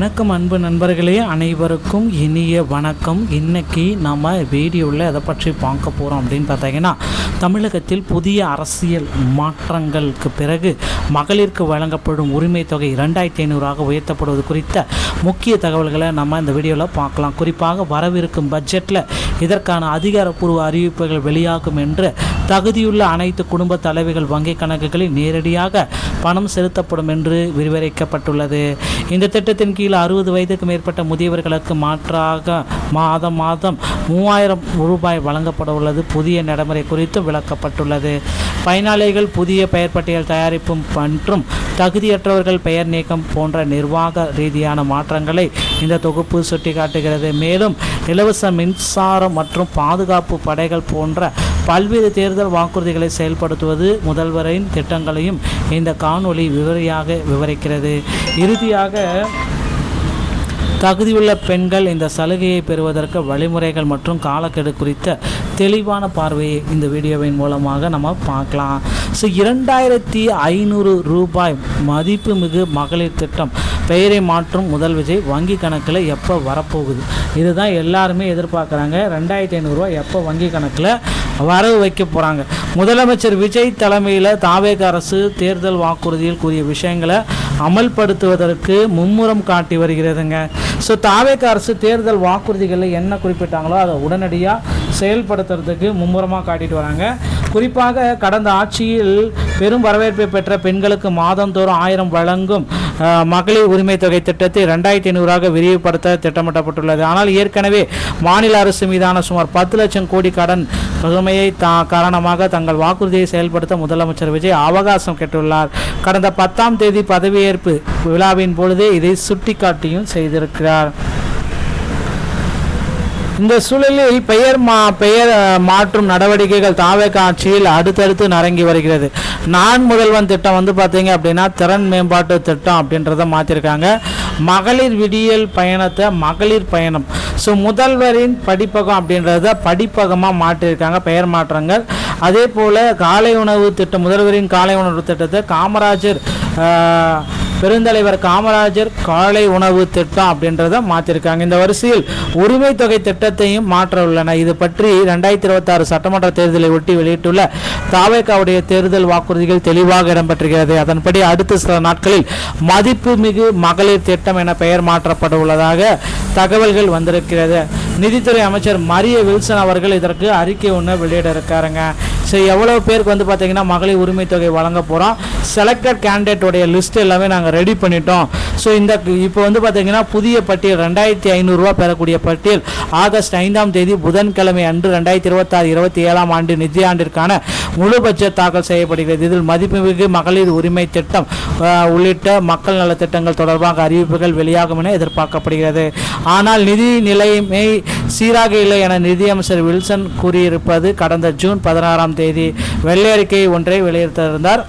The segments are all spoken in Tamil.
வணக்கம் அன்பு நண்பர்களே, அனைவருக்கும் இனிய வணக்கம். இன்றைக்கி நம்ம வீடியோவில் எதை பற்றி பார்க்க போகிறோம் அப்படின்னு பார்த்தீங்கன்னா, தமிழகத்தில் புதிய அரசியல் மாற்றங்களுக்கு பிறகு மகளிருக்கு வழங்கப்படும் உரிமை தொகை 2500 உயர்த்தப்படுவது குறித்த முக்கிய தகவல்களை நம்ம இந்த வீடியோவில் பார்க்கலாம். குறிப்பாக வரவிருக்கும் பட்ஜெட்டில் இதற்கான அதிகாரப்பூர்வ அறிவிப்புகள் வெளியாகும் என்று தகுதியுள்ள அனைத்து குடும்ப தலைவிகள் வங்கிக் கணக்குகளில் நேரடியாக பணம் செலுத்தப்படும் என்று விரிவரைக்கப்பட்டுள்ளது. இந்த திட்டத்தின் கீழ் 60 வயதுக்கு மேற்பட்ட முதியவர்களுக்கு மாற்றாக மாதம் 3000 ரூபாய் வழங்கப்பட உள்ளது. புதிய நடைமுறை குறித்து விளக்கப்பட்டுள்ளது. பயனாளிகள் புதிய பெயர் பட்டியல் தயாரிப்பு மற்றும் தகுதியற்றவர்கள் பெயர் நீக்கம் போன்ற நிர்வாக ரீதியான மாற்றங்களை இந்த தொகுப்பு சுட்டிக்காட்டுகிறது. மேலும் இலவச மின்சாரம் மற்றும் பாதுகாப்பு படைகள் போன்ற பல்வேறு தேர்தல் வாக்குறுதிகளை செயல்படுத்துவது முதல்வரின் திட்டங்களையும் இந்த காணொளி விவரிக்கிறது. இறுதியாக தகுதியுள்ள பெண்கள் இந்த சலுகையை பெறுவதற்கு வழிமுறைகள் மற்றும் காலக்கெடு குறித்த தெளிவான பார்வையை இந்த வீடியோவின் மூலமாக நம்ம பார்க்கலாம். 2500 ரூபாய் மதிப்புமிகு மகளிர் திட்டம் பெயரை மாற்றும் முதல் விஜய் வங்கி கணக்கில் எப்போ வரப்போகுது? இதுதான் எல்லாருமே எதிர்பார்க்குறாங்க. 2500 ரூபாய் எப்போ வங்கி கணக்கில் வரவு வைக்க போகிறாங்க? முதலமைச்சர் விஜய் தலைமையில் தாவேக அரசு தேர்தல் வாக்குறுதியில் கூறிய விஷயங்களை அமல்படுத்துவதற்கு மும்முரம் காட்டி வருகிறதுங்க. தாவேக அரசு தேர்தல் வாக்குறுதிகளில் என்ன குறிப்பிட்டாங்களோ அதை உடனடியாக செயல்படுத்துறதுக்கு மும்முரமாக காட்டிட்டு வராங்க. குறிப்பாக கடந்த ஆட்சியில் பெரும் வரவேற்பை பெற்ற பெண்களுக்கு மாதந்தோறும் 1000 வழங்கும் மகளிர் உரிமை தொகை திட்டத்தை 2500 விரிவுபடுத்த திட்டமிடப்பட்டுள்ளது. ஆனால் ஏற்கனவே மாநில அரசு மீதான சுமார் 10 லட்சம் கோடி கடன் சுமையை காரணமாக தங்கள் வாக்குறுதியை செயல்படுத்த முதலமைச்சர் விஜய் அவகாசம் கேட்டுள்ளார். கடந்த 10ஆம் தேதி பதவியேற்பு விழாவின் பொழுதே இதை சுட்டிக்காட்டியும் செய்திருக்கிறார். இந்த சூழலில் பெயர் மாற்றும் நடவடிக்கைகள் தாவேக ஆட்சியில் அடுத்தடுத்து நரங்கி வருகிறது. நான் முதல்வன் திட்டம் பார்த்தீங்க அப்படின்னா திறன் மேம்பாட்டு திட்டம் அப்படின்றத மாற்றிருக்காங்க. மகளிர் விடியல் பயணத்தை மகளிர் பயணம். முதல்வரின் படிப்பகம் அப்படின்றத படிப்பகமாக மாற்றிருக்காங்க, பெயர் மாற்றங்கள். அதே போல் காலை உணவு திட்டம், முதல்வரின் காலை உணவு திட்டத்தை காமராஜர் பெருந்தலைவர் காமராஜர் காலை உணவு திட்டம் அப்படின்றத மாற்றிருக்காங்க. இந்த வரிசையில் உரிமை தொகை திட்டத்தையும் மாற்ற உள்ளன. இது பற்றி 2026 சட்டமன்ற தேர்தலை ஒட்டி வெளியிட்டுள்ள தாவேகாவுடைய தேர்தல் வாக்குறுதிகள் தெளிவாக இடம்பெற்றிருக்கிறது. அதன்படி அடுத்த சில நாட்களில் மதிப்புமிகு மகளிர் திட்டம் என பெயர் மாற்றப்பட உள்ளதாக தகவல்கள் வந்திருக்கிறது. நிதித்துறை அமைச்சர் மரிய வில்சன் அவர்கள் இதற்கு அறிக்கை ஒன்று வெளியிட இருக்காருங்க. எவ்வளோ பேருக்கு பார்த்தீங்கன்னா மகளிர் உரிமை தொகை வழங்க போகிறோம், செலக்டட் கேண்டிடேட்டோடைய லிஸ்ட் எல்லாமே நாங்கள் ரெடி பண்ணிட்டோம். இப்போ பார்த்தீங்கன்னா புதிய பட்டியல் 2500 ரூபா பெறக்கூடிய பட்டியல் ஆகஸ்ட் 5ஆம் தேதி புதன்கிழமை அன்று 2026-27ஆம் ஆண்டு நிதியாண்டிற்கான முழு பட்ஜெட் தாக்கல் செய்யப்படுகிறது. இதில் மதிப்புமிகு மகளிர் உரிமை திட்டம் உள்ளிட்ட மக்கள் நலத்திட்டங்கள் தொடர்பாக அறிவிப்புகள் வெளியாகும் என எதிர்பார்க்கப்படுகிறது. ஆனால் நிதி நிலைமை சீராக இல்லை என நிதியமைச்சர் வில்சன் கூறியிருப்பது கடந்த ஜூன் 16ஆம் தேதி வெள்ளை அறிக்கை ஒன்றை வெளியிட்டிருந்தார்.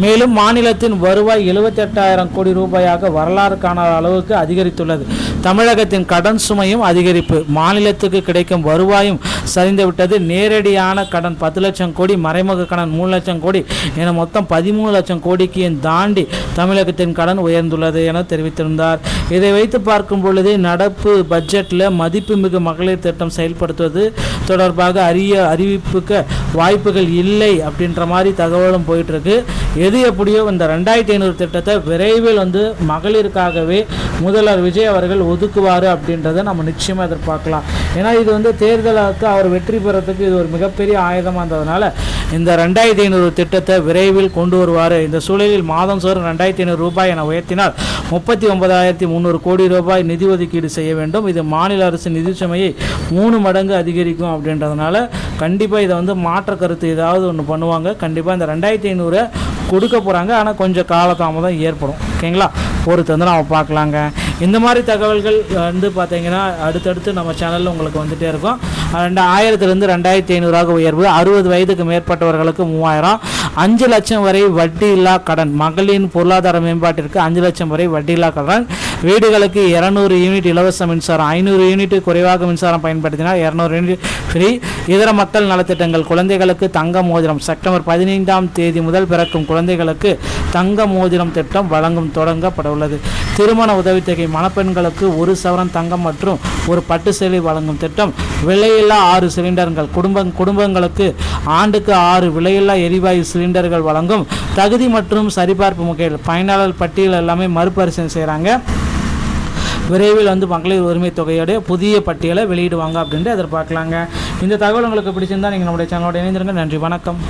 மேலும் மாநிலத்தின் வருவாய் 78,000 கோடி ரூபாயாக வரலாறு காணாத அளவுக்கு அதிகரித்துள்ளது. தமிழகத்தின் கடன் சுமையும் அதிகரிப்பு, மாநிலத்துக்கு கிடைக்கும் வருவாயும் சரிந்துவிட்டது. நேரடியான கடன் 10 லட்சம் கோடி, மறைமுக கடன் 3 லட்சம் கோடி என மொத்தம் 13 லட்சம் கோடிக்கு தாண்டி தமிழகத்தின் கடன் உயர்ந்துள்ளது என தெரிவித்திருந்தார். இதை வைத்து பார்க்கும் பொழுது நடப்பு பட்ஜெட்டில் மதிப்புமிகு மகளிர் திட்டம் செயல்படுத்துவது தொடர்பாக அறிவிப்புக்கு வாய்ப்புகள் இல்லை அப்படின்ற மாதிரி தகவலும் போயிட்டு இருக்கு. எது எப்படியோ இந்த 2500 திட்டத்தை விரைவில் மகளிருக்காகவே முதல்வர் விஜய் அவர்கள் ஒதுக்குவார் அப்படின்றத நம்ம நிச்சயமாக எதிர்பார்க்கலாம். ஏன்னா இது தேர்தலுக்கு அவர் வெற்றி பெறத்துக்கு இது ஒரு மிகப்பெரிய ஆயுதமாக இருந்ததுனால இந்த 2500 திட்டத்தை விரைவில் கொண்டு வருவார். இந்த சூழலில் மாதம் சோறும் 2500 ரூபாய் என உயர்த்தினால் 39,300 கோடி ரூபாய் நிதி ஒதுக்கீடு செய்ய வேண்டும். இது மாநில அரசு நிதி சுமையை 3 மடங்கு அதிகரிக்கும் அப்படின்றதுனால கண்டிப்பாக இதை மாற்ற கருத்து ஏதாவது ஒன்று பண்ணுவாங்க. கண்டிப்பாக இந்த 2500 கொடுக்க போகிறாங்க. ஆனால் கொஞ்சம் காலதாமதம் ஏற்படும். ஓகேங்களா, பொறுத்து நம்ம பார்க்கலாங்க. இந்த மாதிரி தகவல்கள் பார்த்தீங்கன்னா அடுத்தடுத்து நம்ம சேனலில் உங்களுக்கு வந்துகிட்டே இருக்கும். 2000 2500 உயர்வு, 60 வயதுக்கு மேற்பட்டவர்களுக்கு 3000, 5 லட்சம் வரை வட்டி இல்லா கடன். மகளிரின் பொருளாதார மேம்பாட்டிற்கு 5 லட்சம் வரை வட்டி இல்லா கடன். வீடுகளுக்கு 200 யூனிட் இலவச மின்சாரம். 500 யூனிட் குறைவாக மின்சாரம் பயன்படுத்தினால் 200 யூனிட் ஃப்ரீ. இதர மக்கள் நலத்திட்டங்கள். குழந்தைகளுக்கு தங்க மோதிரம். செப்டம்பர் 15ஆம் தேதி முதல் பிறக்கும் குழந்தைகளுக்கு தங்க மோதிரம் திட்டம் தொடங்கப்பட உள்ளது. திருமண உதவித்தொகை. மணப்பெண்களுக்கு 1 சவரன் தங்கம் மற்றும் ஒரு பட்டு சேலை வழங்கும் திட்டம். விலையில்லா 6 சிலிண்டர்கள். குடும்பங்களுக்கு ஆண்டுக்கு 6 விலையில்லா எரிவாயு சிலிண்டர்கள் வழங்கும். தகுதி மற்றும் சரிபார்ப்பு முறையில் பயனாளர் பட்டியல் எல்லாமே மறுபரிசீலனை செய்கிறாங்க. விரைவில் மகளிர் உரிமை தொகையோடைய புதிய பட்டியலை வெளியிடுவாங்க அப்படின்ட்டு எதிர்பார்க்கலாங்க. இந்த தகவல் உங்களுக்கு பிடிச்சிருந்தா நீங்கள் நம்முடைய சேனலோட இணைந்திருங்க. நன்றி, வணக்கம்.